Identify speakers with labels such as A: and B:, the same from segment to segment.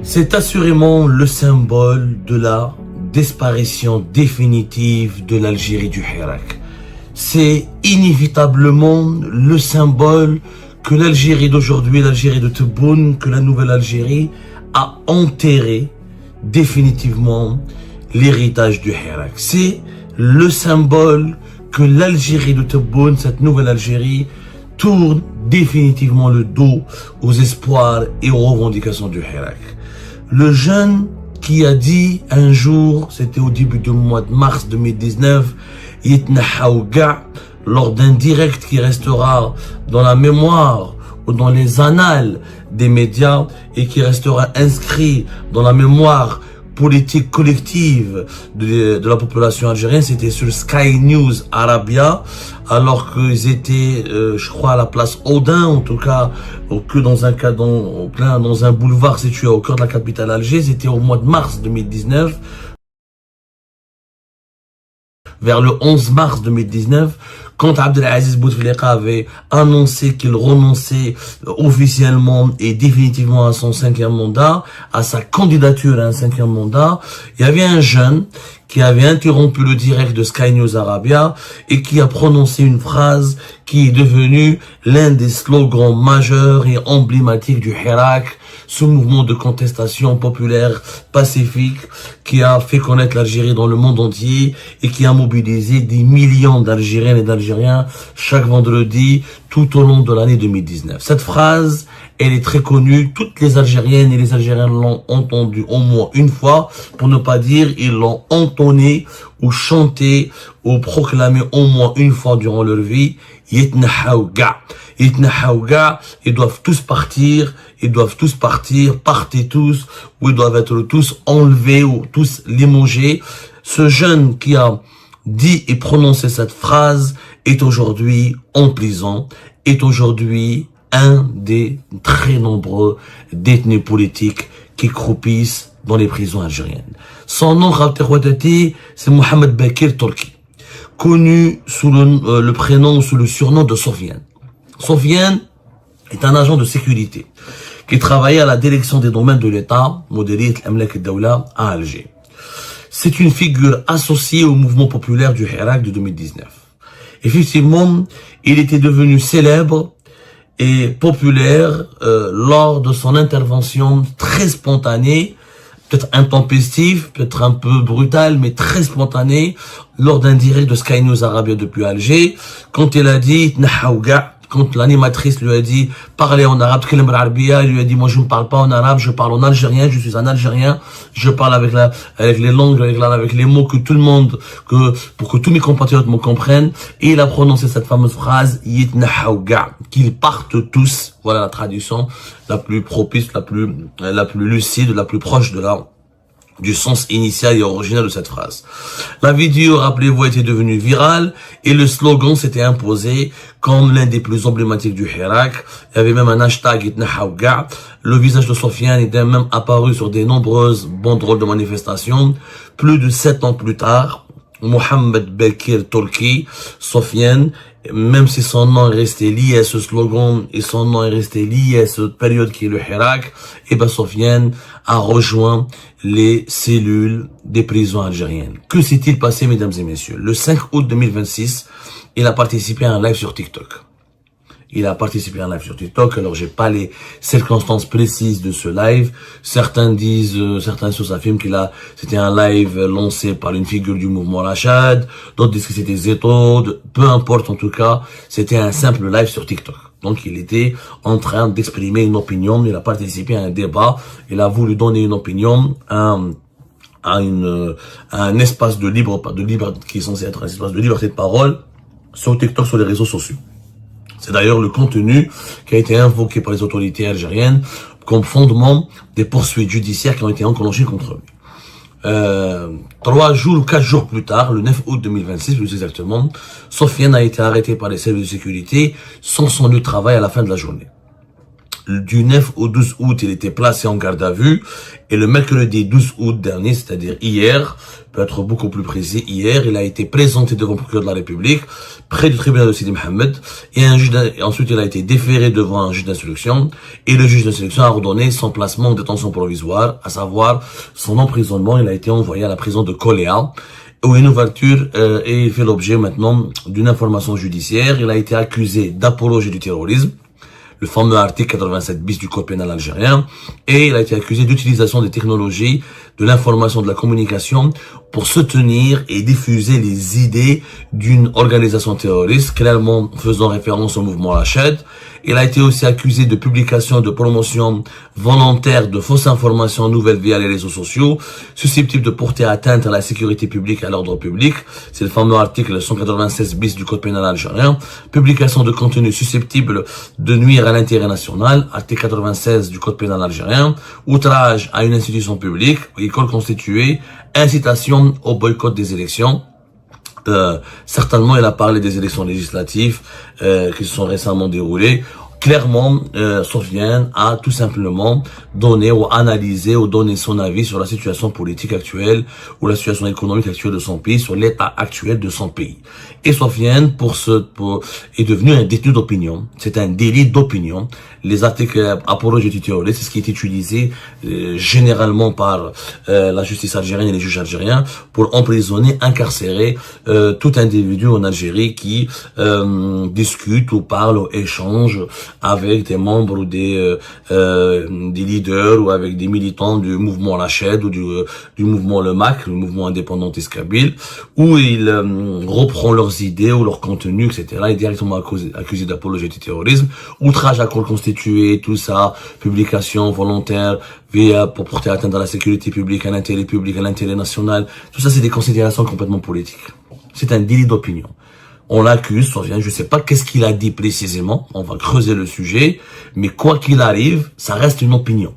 A: C'est assurément le symbole de la disparition définitive de l'Algérie du Hirak. C'est inévitablement le symbole que l'Algérie d'aujourd'hui, l'Algérie de Tebboune, que la nouvelle Algérie a enterré définitivement l'héritage du Hirak. C'est le symbole que l'Algérie de Tebboune, cette nouvelle Algérie, tourne définitivement le dos aux espoirs et aux revendications du Hirak. Le jeune qui a dit un jour, c'était au début du mois de mars 2019, Yitnahaou Ga, lors d'un direct qui restera dans la mémoire ou dans les annales des médias et qui restera inscrit dans la mémoire politique collective de la population algérienne, c'était sur Sky News Arabia, alors qu'ils étaient, je crois, à la place Odin, en tout cas, que dans un boulevard situé au cœur de la capitale Alger. C'était au mois de mars 2019. Vers le 11 mars 2019, quand Abdelaziz Bouteflika avait annoncé qu'il renonçait officiellement et définitivement à son 5e mandat, à sa candidature à un 5e mandat, il y avait un jeune qui avait interrompu le direct de Sky News Arabia et qui a prononcé une phrase qui est devenue l'un des slogans majeurs et emblématiques du Hirak, ce mouvement de contestation populaire pacifique qui a fait connaître l'Algérie dans le monde entier et qui a mobilisé des millions d'Algériennes et d'Algériens chaque vendredi tout au long de l'année 2019. Cette phrase, elle est très connue, toutes les Algériennes et les Algériens l'ont entendue au moins une fois, pour ne pas dire ils l'ont entonnée ou chanté ou proclamé au moins une fois durant leur vie. Yitnahaou Ga. Yitnahaou Ga, ils doivent tous partir, partez tous, ou ils doivent être tous enlevés ou tous limogés. Ce jeune qui a dit et prononcé cette phrase est aujourd'hui en prison, est aujourd'hui un des très nombreux détenus politiques qui croupissent dans les prisons algériennes. Son nom, c'est Mohamed Bakir Tolki, connu sous le prénom ou sous le surnom de Sofiane. Sofiane est un agent de sécurité qui travaillait à la direction des domaines de l'État, Moudériyat al-Amlak al-Dawla, à Alger. C'est une figure associée au mouvement populaire du Hirak de 2019. Effectivement, il était devenu célèbre et populaire lors de son intervention très spontanée, peut-être intempestive, peut-être un peu brutale, mais très spontanée, lors d'un direct de Sky News Arabia depuis Alger, quand il a dit Nahaou Ga, quand l'animatrice lui a dit parler en arabe, il lui a dit moi je ne parle pas en arabe, je parle en algérien, je suis un algérien, je parle avec les langues, avec les mots que tout le monde, pour que tous mes compatriotes me comprennent. Et il a prononcé cette fameuse phrase Yitnahaou Ga, qu'ils partent tous. Voilà la traduction la plus propice, la plus lucide, la plus proche du sens initial et original de cette phrase. La vidéo, rappelez-vous, était devenue virale et le slogan s'était imposé comme l'un des plus emblématiques du Hirak. Il y avait même un hashtag Yitnahaou Ga. Le visage de Sofiane était même apparu sur des nombreuses banderoles de manifestations. Plus de 7 ans plus tard, Mohamed Bakir Tolki, Sofiane, même si son nom est resté lié à ce slogan et son nom est resté lié à cette période qui est le Hirak, et ben Sofiane a rejoint les cellules des prisons algériennes. Que s'est-il passé, mesdames et messieurs? Le 5 août 2026, il a participé à un live sur TikTok. Alors j'ai pas les circonstances précises de ce live. Certains sources affirment c'était un live lancé par une figure du mouvement Rachad. D'autres disent que c'était Zeto. Peu importe, en tout cas, c'était un simple live sur TikTok. Donc il était en train d'exprimer une opinion. Il a participé à un débat. Il a voulu donner une opinion à un espace qui est censé être un espace de liberté de parole sur TikTok, sur les réseaux sociaux. C'est d'ailleurs le contenu qui a été invoqué par les autorités algériennes comme fondement des poursuites judiciaires qui ont été enclenchées contre lui. 3 jours ou 4 jours plus tard, le 9 août 2026 plus exactement, Sofiane a été arrêté par les services de sécurité sans son lieu de travail à la fin de la journée. Du 9 au 12 août, il était placé en garde à vue. Et le mercredi 12 août dernier, c'est-à-dire hier, peut être beaucoup plus précis, hier, il a été présenté devant le procureur de la République, près du tribunal de Sidi Mohamed, et ensuite il a été déféré devant un juge d'instruction, et le juge d'instruction a ordonné son placement en détention provisoire, à savoir son emprisonnement. Il a été envoyé à la prison de Koléa, où une ouverture et il fait l'objet maintenant d'une information judiciaire. Il a été accusé d'apologie du terrorisme, le fameux article 87 bis du code pénal algérien, et il a été accusé d'utilisation des technologies de l'information, de la communication pour soutenir et diffuser les idées d'une organisation terroriste, clairement faisant référence au mouvement Rached. Il a été aussi accusé de publication, de promotion volontaire de fausses informations nouvelles via les réseaux sociaux, susceptibles de porter atteinte à la sécurité publique et à l'ordre public. C'est le fameux article 196 bis du code pénal algérien. Publication de contenu susceptible de nuire à l'intérêt national, article 96 du code pénal algérien. Outrage à une institution publique, école constituée, incitation au boycott des élections. Certainement, il a parlé des élections législatives qui se sont récemment déroulées. Clairement, Sofiane a tout simplement donné ou analysé ou donné son avis sur la situation politique actuelle ou la situation économique actuelle de son pays, sur l'état actuel de son pays. Et Sofiane, est devenu un détenu d'opinion. C'est un délit d'opinion. Les articles apologie du terrorisme, c'est ce qui est utilisé généralement par la justice algérienne et les juges algériens pour emprisonner, incarcérer tout individu en Algérie qui discute ou parle ou échange avec des membres ou des leaders ou avec des militants du mouvement Rached ou du mouvement Le MAC, le mouvement indépendantiste kabyle, où ils reprend leurs idées ou leur contenu, etc. Il est directement accusé d'apologie du terrorisme, outrage à corps constitué, tout ça, publication volontaire, pour porter atteinte à la sécurité publique, à l'intérêt national. Tout ça, c'est des considérations complètement politiques. C'est un délit d'opinion. On l'accuse, Sofiane, je sais pas qu'est-ce qu'il a dit précisément, on va creuser le sujet, mais quoi qu'il arrive, ça reste une opinion.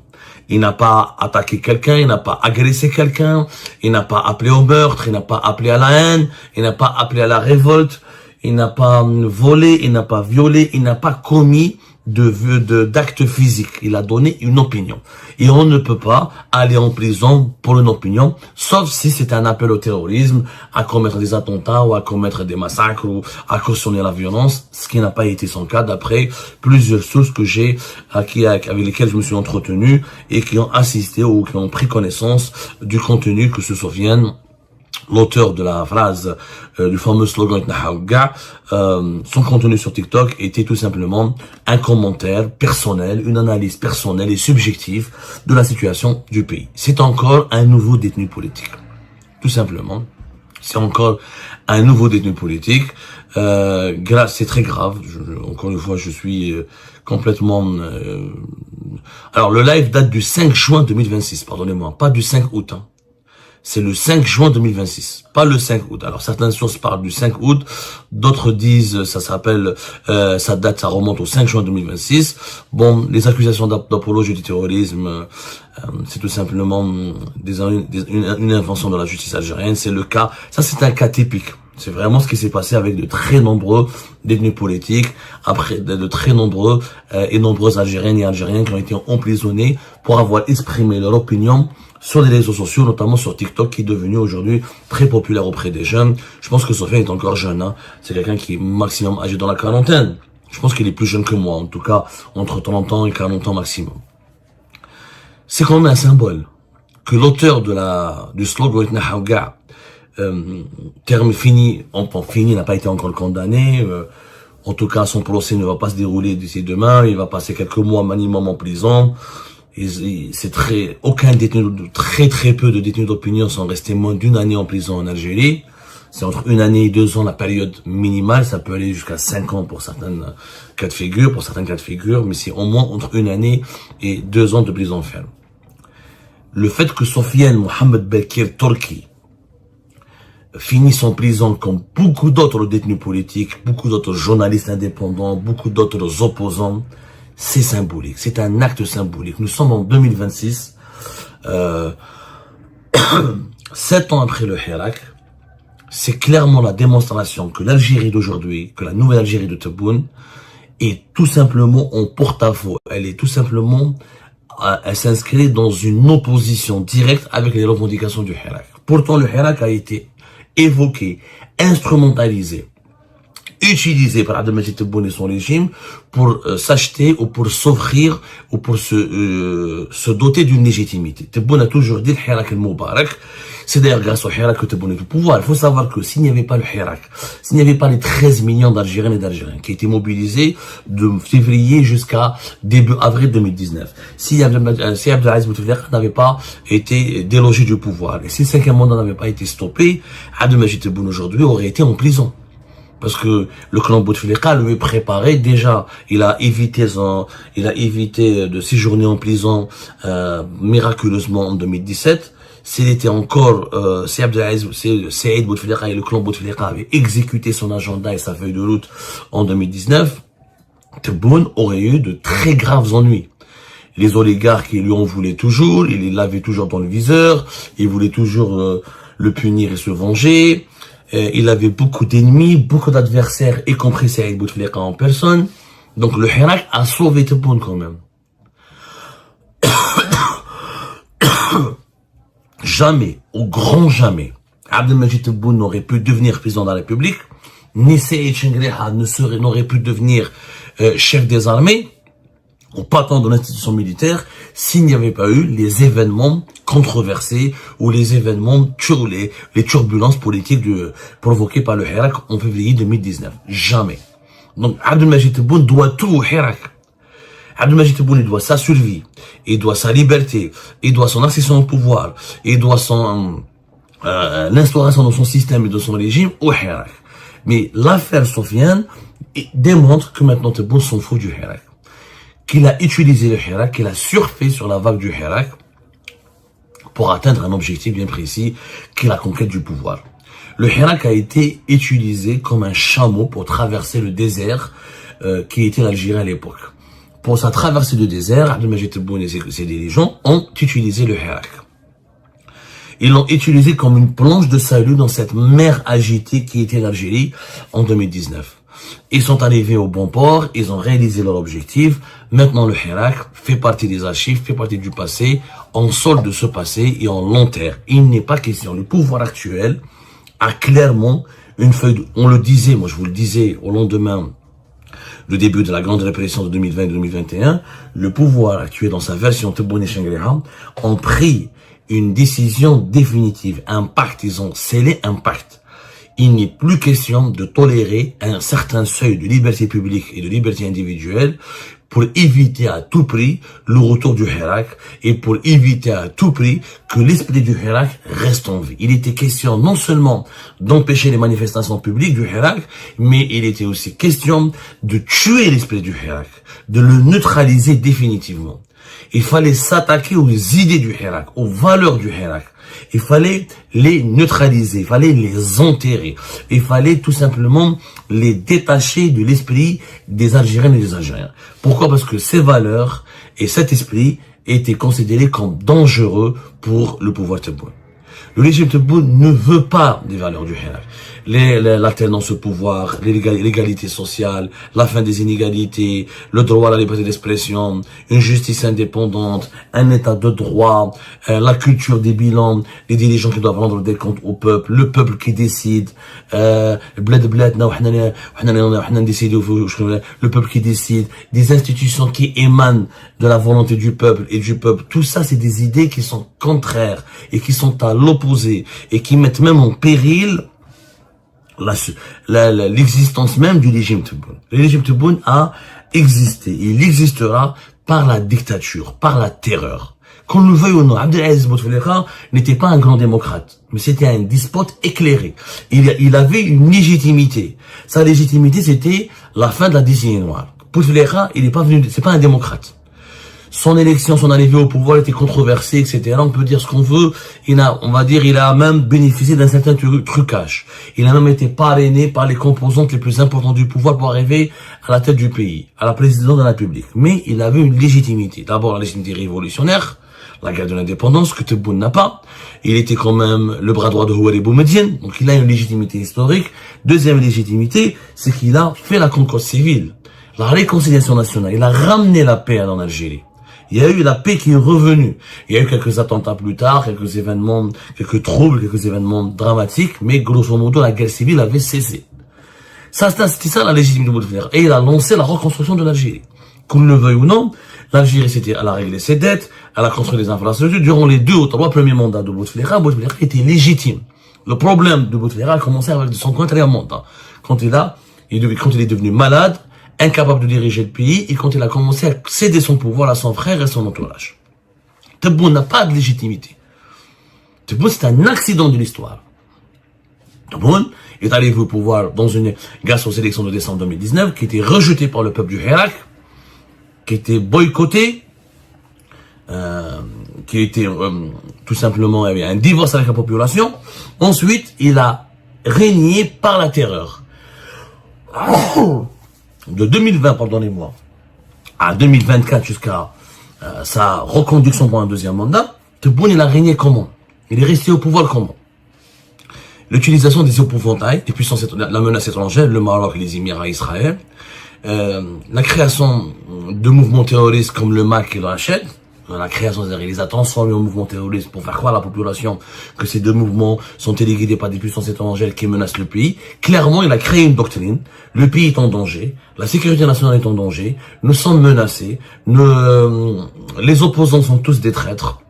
A: Il n'a pas attaqué quelqu'un, il n'a pas agressé quelqu'un, il n'a pas appelé au meurtre, il n'a pas appelé à la haine, il n'a pas appelé à la révolte, il n'a pas volé, il n'a pas violé, il n'a pas commis d'actes physiques. Il a donné une opinion. Et on ne peut pas aller en prison pour une opinion, sauf si c'est un appel au terrorisme, à commettre des attentats ou à commettre des massacres ou à cautionner la violence, ce qui n'a pas été son cas d'après plusieurs sources que avec lesquelles je me suis entretenu et qui ont assisté ou qui ont pris connaissance du contenu que se souviennent l'auteur de la phrase du fameux slogan son contenu sur TikTok était tout simplement un commentaire personnel, une analyse personnelle et subjective de la situation du pays. C'est encore un nouveau détenu politique. Tout simplement. C'est encore un nouveau détenu politique. C'est très grave. Encore une fois, je suis complètement... Alors, le live date du 5 juin 2026, pardonnez-moi, pas du 5 août. Hein. C'est le 5 juin 2026, pas le 5 août. Alors certaines sources parlent du 5 août, d'autres disent ça remonte au 5 juin 2026. Bon, les accusations d'apologie du terrorisme, c'est tout simplement une invention de la justice algérienne. C'est le cas, ça c'est un cas typique. C'est vraiment ce qui s'est passé avec de très nombreux détenus politiques, après de très nombreux et nombreuses Algériennes et Algériens qui ont été emprisonnés pour avoir exprimé leur opinion sur les réseaux sociaux, notamment sur TikTok, qui est devenu aujourd'hui très populaire auprès des jeunes. Je pense que Sofiane est encore jeune, hein. C'est quelqu'un qui est maximum âgé dans la quarantaine. Je pense qu'il est plus jeune que moi, en tout cas, entre 30 ans et 40 ans maximum. C'est quand même un symbole que l'auteur du slogan terme fini, n'a pas été encore condamné. En tout cas, son procès ne va pas se dérouler d'ici demain. Il va passer quelques mois minimum en prison. Aucun détenu, très peu de détenus d'opinion sont restés moins d'une année en prison en Algérie. C'est entre 1 année et 2 ans la période minimale. Ça peut aller jusqu'à 5 ans pour certains cas de figure, mais c'est au moins entre 1 année et 2 ans de prison ferme. Le fait que Sofiane Mohamed Belkir Torki finisse en prison comme beaucoup d'autres détenus politiques, beaucoup d'autres journalistes indépendants, beaucoup d'autres opposants, c'est symbolique, c'est un acte symbolique. Nous sommes en 2026, 7 ans après le Hirak, c'est clairement la démonstration que l'Algérie d'aujourd'hui, que la nouvelle Algérie de Tebboune, est tout simplement en porte-à-faux. Elle est tout simplement, elle s'inscrit dans une opposition directe avec les revendications du Hirak. Pourtant, le Hirak a été évoqué, instrumentalisé, utilisé par Abdelmajid Tebboune et son régime pour s'acheter ou pour s'offrir ou pour se doter d'une légitimité. Tebboune a toujours dit le Hirak al-Moubarak. C'est d'ailleurs grâce au Hirak que Tebboune est au pouvoir. Il faut savoir que s'il n'y avait pas le Hirak, s'il n'y avait pas les 13 millions d'Algériens et d'Algériens qui étaient mobilisés de février jusqu'à début avril 2019, si Abdelaziz Bouteflika n'avait pas été délogé du pouvoir et si le 5e mandat n'avait pas été stoppé, Abdelmajid Tebboune aujourd'hui aurait été en prison. Parce que le clan Bouteflika lui préparait déjà, il a évité de séjourner en prison miraculeusement en 2017. S'il était encore, si Saïd Bouteflika et le clan Bouteflika avaient exécuté son agenda et sa feuille de route en 2019, Tebboune aurait eu de très graves ennuis. Les oligarques, ils lui en voulaient toujours, ils l'avaient toujours dans le viseur, ils voulaient toujours le punir et se venger. Il avait beaucoup d'ennemis, beaucoup d'adversaires, y compris Saïd Bouteflika en personne. Donc le Hirak a sauvé Tebboune quand même. Jamais, au grand jamais, Abdelmajid Tebboune n'aurait pu devenir président de la République, ni Saïd Chengreha n'aurait pu devenir chef des armées, ou patron de l'institution militaire, s'il n'y avait pas eu les événements controversés ou les événements, les turbulences politiques provoquées par le Hirak en février 2019. Jamais. Donc Abdelmajid Tebboune doit tout au Hirak. Abdelmajid Tebboune doit sa survie, il doit sa liberté, il doit son accession au pouvoir, il doit l'instauration de son système et de son régime au Hirak. Mais l'affaire Sofiane démontre que maintenant Tebboune s'en fout du Hirak. Qu'il a utilisé le Hirak, qu'il a surfé sur la vague du Hirak pour atteindre un objectif bien précis, qui est la conquête du pouvoir. Le Hirak a été utilisé comme un chameau pour traverser le désert qui était l'Algérie à l'époque. Pour sa traversée de désert, Abdelmajid Tebboune et ses dirigeants ont utilisé le Hirak. Ils l'ont utilisé comme une planche de salut dans cette mer agitée qui était l'Algérie en 2019. Ils sont arrivés au bon port, ils ont réalisé leur objectif. Maintenant, le Hirak fait partie des archives, fait partie du passé. On solde de ce passé et on l'enterre. Il n'est pas question. Le pouvoir actuel a clairement une feuille. On le disait, moi je vous le disais au lendemain du début de la grande répression de 2020-2021, le pouvoir actuel dans sa version Tebboune et Chengreha ont pris une décision définitive, un pacte. Ils ont scellé un pacte. Il n'est plus question de tolérer un certain seuil de liberté publique et de liberté individuelle pour éviter à tout prix le retour du Hirak et pour éviter à tout prix que l'esprit du Hirak reste en vie. Il était question non seulement d'empêcher les manifestations publiques du Hirak, mais il était aussi question de tuer l'esprit du Hirak, de le neutraliser définitivement. Il fallait s'attaquer aux idées du Hirak, aux valeurs du Hirak. Il fallait les neutraliser, il fallait les enterrer. Il fallait tout simplement les détacher de l'esprit des Algériennes et des Algériens. Pourquoi? Parce que ces valeurs et cet esprit étaient considérés comme dangereux pour le pouvoir Tebboune. Le régime Tebboune ne veut pas des valeurs du Hirak. L'alternance au pouvoir, l'égalité sociale, la fin des inégalités, le droit à la liberté d'expression, une justice indépendante, un état de droit, la culture des bilans, les dirigeants qui doivent rendre des comptes au peuple, le peuple qui décide, le peuple qui décide, des institutions qui émanent de la volonté du peuple et du peuple. Tout ça, c'est des idées qui sont contraires et qui sont à l'opposé et qui mettent même en péril l'existence même du régime Tebboune. Le régime Tebboune a existé. Il existera par la dictature, par la terreur. Qu'on le veuille ou non, Abdelaziz Bouteflika n'était pas un grand démocrate, mais c'était un despote éclairé. Il avait une légitimité. Sa légitimité, c'était la fin de la décennie noire. Bouteflika, il n'est pas venu, c'est pas un démocrate. Son élection, son arrivée au pouvoir était controversée, etc. On peut dire ce qu'on veut. Il a même bénéficié d'un certain trucage. Il a même été parrainé par les composantes les plus importantes du pouvoir pour arriver à la tête du pays, à la présidence de la République. Mais il avait une légitimité. D'abord, la légitimité révolutionnaire, la guerre de l'indépendance, que Tebboune n'a pas. Il était quand même le bras droit de Houari Boumedienne, donc il a une légitimité historique. Deuxième légitimité, c'est qu'il a fait la concorde civile. la réconciliation nationale. Il a ramené la paix en Algérie. Il y a eu la paix qui est revenue. Il y a eu quelques attentats plus tard, quelques événements, quelques troubles, quelques événements dramatiques, mais grosso modo, la guerre civile avait cessé. Ça, c'était ça la légitimité de Bouteflika. Et il a lancé la reconstruction de l'Algérie. Qu'on le veuille ou non, l'Algérie, elle a réglé ses dettes, elle a construit des infrastructures. Durant les 2 ou 3 premiers mandats de Bouteflika, Bouteflika était légitime. Le problème de Bouteflika a commencé avec son quatrième mandat. Quand il est devenu malade, incapable de diriger le pays, et quand il a commencé à céder son pouvoir à son frère et son entourage. Tebboune n'a pas de légitimité. Tebboune, c'est un accident de l'histoire. Tebboune est arrivé au pouvoir grâce aux élections de décembre 2019, qui étaient rejetées par le peuple du Hirak, qui étaient boycottés, qui était tout simplement, il y avait un divorce avec la population. Ensuite, il a régné par la terreur. De 2020, pardonnez-moi, à 2024 jusqu'à sa reconduction pour un deuxième mandat, Tebboune, il a régné comment? Il est resté au pouvoir comment? L'utilisation des épouvantails, des puissances, la menace étrangère, le Maroc, les Émirats, Israël, la création de mouvements terroristes comme le MAC et le Hachd, la création, il les a transformés en mouvements terroristes pour faire croire à la population que ces deux mouvements sont téléguidés par des puissances étrangères qui menacent le pays. Clairement, il a créé une doctrine. Le pays est en danger. La sécurité nationale est en danger. Nous sommes menacés. Les opposants sont tous des traîtres.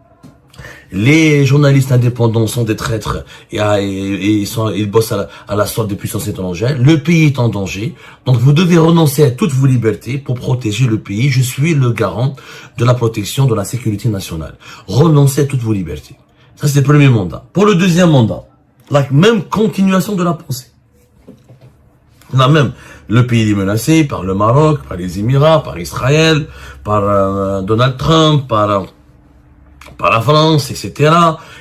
A: Les journalistes indépendants sont des traîtres et ils bossent à la sorte des puissances étrangères. Le pays est en danger. Donc vous devez renoncer à toutes vos libertés pour protéger le pays. Je suis le garant de la protection de la sécurité nationale. Renoncez à toutes vos libertés. Ça, c'est le premier mandat. Pour le deuxième mandat, la même continuation de la pensée. Là même, le pays est menacé par le Maroc, par les Émirats, par Israël, par Donald Trump, par la France, etc.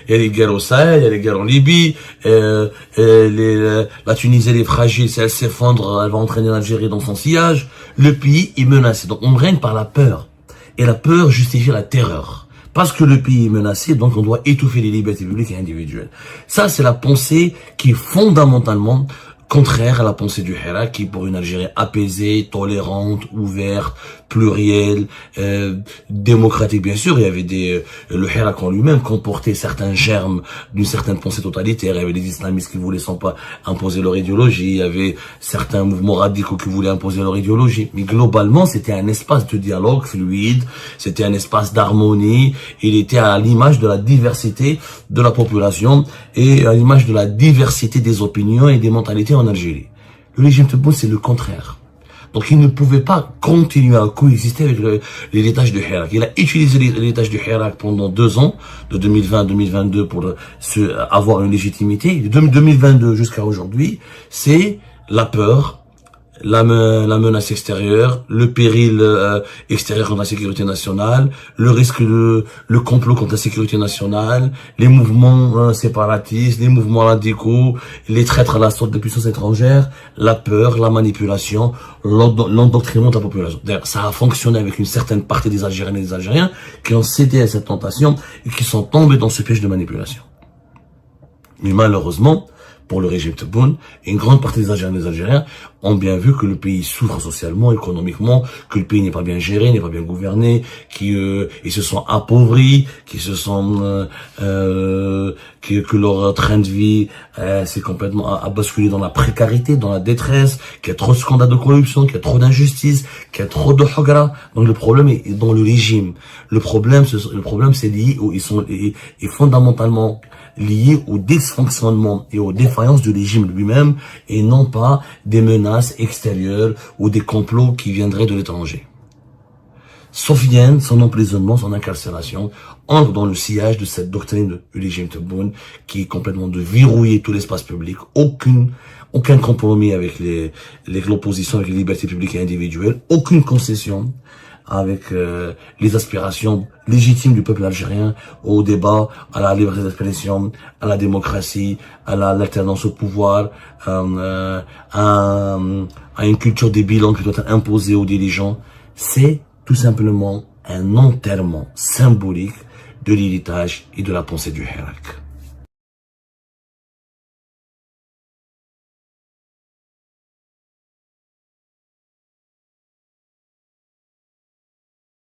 A: Il y a les guerres au Sahel, il y a les guerres en Libye, la Tunisie, elle est fragile, si elle s'effondre, elle va entraîner l'Algérie dans son sillage. Le pays est menacé. Donc on règne par la peur. Et la peur justifie la terreur. Parce que le pays est menacé, donc on doit étouffer les libertés publiques et individuelles. Ça, c'est la pensée qui est fondamentalement contraire à la pensée du Hirak, qui est pour une Algérie apaisée, tolérante, ouverte, plurielle, démocratique. Bien sûr, il y avait le Hirak en lui-même comportait certains germes d'une certaine pensée totalitaire. Il y avait des islamistes qui voulaient sans pas imposer leur idéologie. Il y avait certains mouvements radicaux qui voulaient imposer leur idéologie. Mais globalement, c'était un espace de dialogue fluide. C'était un espace d'harmonie. Il était à l'image de la diversité de la population et à l'image de la diversité des opinions et des mentalités en Algérie. Le régime Tebboune, c'est le contraire. Donc il ne pouvait pas continuer à coexister avec l'héritage du Hirak. Il a utilisé l'héritage du Hirak pendant 2 ans, de 2020 à 2022, pour avoir une légitimité. De 2022 jusqu'à aujourd'hui, c'est la peur, la menace extérieure, le péril extérieur contre la sécurité nationale, le risque le complot contre la sécurité nationale, les mouvements séparatistes, les mouvements radicaux, les traîtres à la sorte de puissances étrangères, la peur, la manipulation, l'endoctrinement de la population. D'ailleurs, ça a fonctionné avec une certaine partie des Algériennes et des Algériens qui ont cédé à cette tentation et qui sont tombés dans ce piège de manipulation. Mais malheureusement, pour le régime Tebboune, une grande partie des Algériens et des Algériens ont bien vu que le pays souffre socialement, économiquement, que le pays n'est pas bien géré, n'est pas bien gouverné, ils se sont appauvris, que leur train de vie s'est complètement a basculé dans la précarité, dans la détresse, qu'il y a trop de scandales de corruption, qu'il y a trop d'injustice, qu'il y a trop de hogra. Donc le problème est dans le régime. Le problème c'est lié est fondamentalement lié au dysfonctionnement et aux défaillances du régime lui-même et non pas des menaces extérieures ou des complots qui viendraient de l'étranger. Sofiane, son emprisonnement, son incarcération, entre dans le sillage de cette doctrine du régime Tebboune qui est complètement de verrouiller tout l'espace public, aucun compromis avec l'opposition, avec les libertés publiques et individuelles, aucune concession avec les aspirations légitimes du peuple algérien au débat, à la liberté d'expression, à la démocratie, à l'alternance au pouvoir, à une culture des bilans qui doit être imposée aux dirigeants. C'est tout simplement un enterrement symbolique de l'héritage et de la pensée du Hirak.